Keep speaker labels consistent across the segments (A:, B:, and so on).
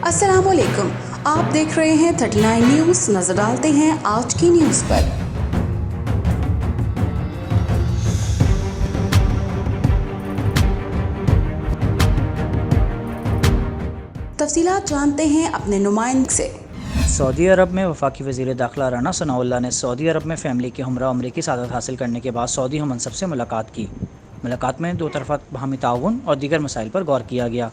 A: अस्सलाम वालेकुम, आप देख रहे हैं 39 न्यूज़। नजर डालते हैं आज की न्यूज़ पर। तफसीलात जानते हैं अपने नुमाइंदे से।
B: सऊदी अरब में वफाकी वज़ीर दाखिला राना सनाउल्लाह ने सऊदी अरब में फैमिली के हमरा अमरीकी सादत हासिल करने के बाद सऊदी हममनसब से मुलाकात की। मुलाकात में दो तरफ़ा बाहमी ताउन और दीगर मसाइल पर गौर किया गया।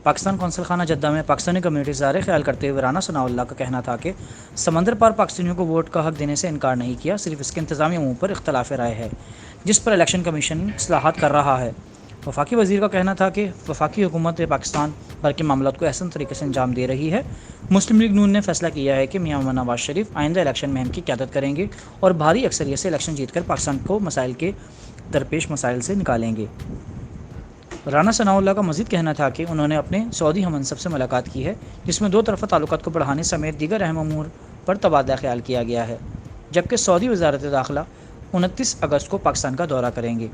B: पाकिस्तान कौंसल खाना जद्दा में पाकिस्तानी कम्यूनिटी ज़ाहिर ख्याल करते हुए राना सनाउल्लाह का कहना था कि समंदर पार पाकिस्तानियों को वोट का हक़ देने से इनकार नहीं किया, सिर्फ इसके इंतज़ामी अमूर पर इख्तलाफ राय है जिस पर इलेक्शन कमीशन इस्लाहात कर रहा है। वफाकी वज़ीर का कहना था कि वफाकी हुकूमत पाकिस्तान भर के मामलों को एहसन तरीके से अंजाम दे रही है। मुस्लिम लीग नून ने फैसला किया है कि मियां नवाज शरीफ आइंदा इलेक्शन में इनकी क़यादत करेंगे और भारी अक्सरियत से इलेक्शन जीतकर पाकिस्तान को मसाइल के दरपेश मसाइल से निकालेंगे। राना सनाउल्लाह का मज़ीद कहना था कि उन्होंने अपने सऊदी हममनसब से मुलाकात की है जिसमें दो तरफ़ा ताल्लुकात को बढ़ाने समेत दीगर अहम अमूर पर तबादला ख्याल किया गया है, जबकि सऊदी वज़ारत दाखिला 29 अगस्त को पाकिस्तान का दौरा करेंगे।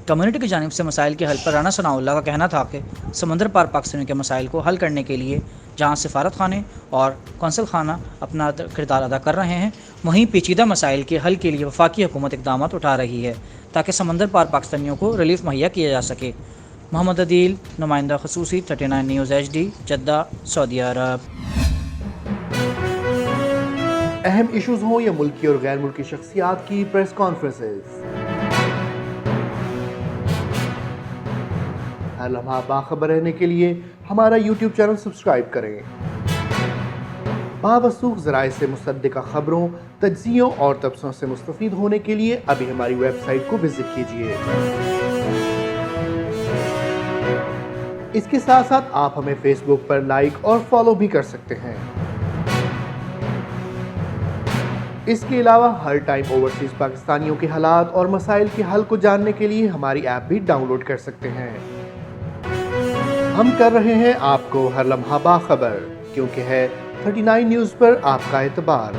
B: कम्युनिटी की जानिब से मसाइल के हल पर राना सनाउल्लाह का कहना था कि समंदर पार पाकिस्तानियों के मसाइल को हल करने के लिए जहाँ सफारत खाने और कौंसल खाना अपना किरदार अदा कर रहे हैं, वहीं पेचीदा मसाइल के हल के लिए वफाकी हुकूमत इक़दाम उठा रही है ताकि समंदर पार पाकिस्तानियों को रिलीफ मुहैया किया जा सके। मोहम्मद अदील, नुमाइंदा खसूसी, 39 न्यूज़ HD, जद्दा, सऊदी अरब।
C: अहम इशूज़ हों या मुल्की और गैर मुल्की शख्सियात की प्रेस कॉन्फ्रेंसेस, हर लम्हा बाखबर रहने के लिए हमारा YouTube चैनल सब्सक्राइब करें। बावसूख ज़राए से मुसद्दिक़ा खबरों, तज्ज़ियों और तबसरों से मुस्तफ़ीद होने के लिए अभी हमारी वेबसाइट को विज़िट कीजिए। इसके साथ साथ आप हमें फेसबुक पर लाइक और फॉलो भी कर सकते हैं। इसके अलावा हर टाइम ओवरसीज़ पाकिस्तानियों के हालात और मसाइल के हल को जानने के लिए हमारी ऐप भी डाउनलोड कर सकते हैं। हम कर रहे हैं आपको हर लम्हा बाखबर, क्योंकि है 39 न्यूज़ पर आपका एतबार।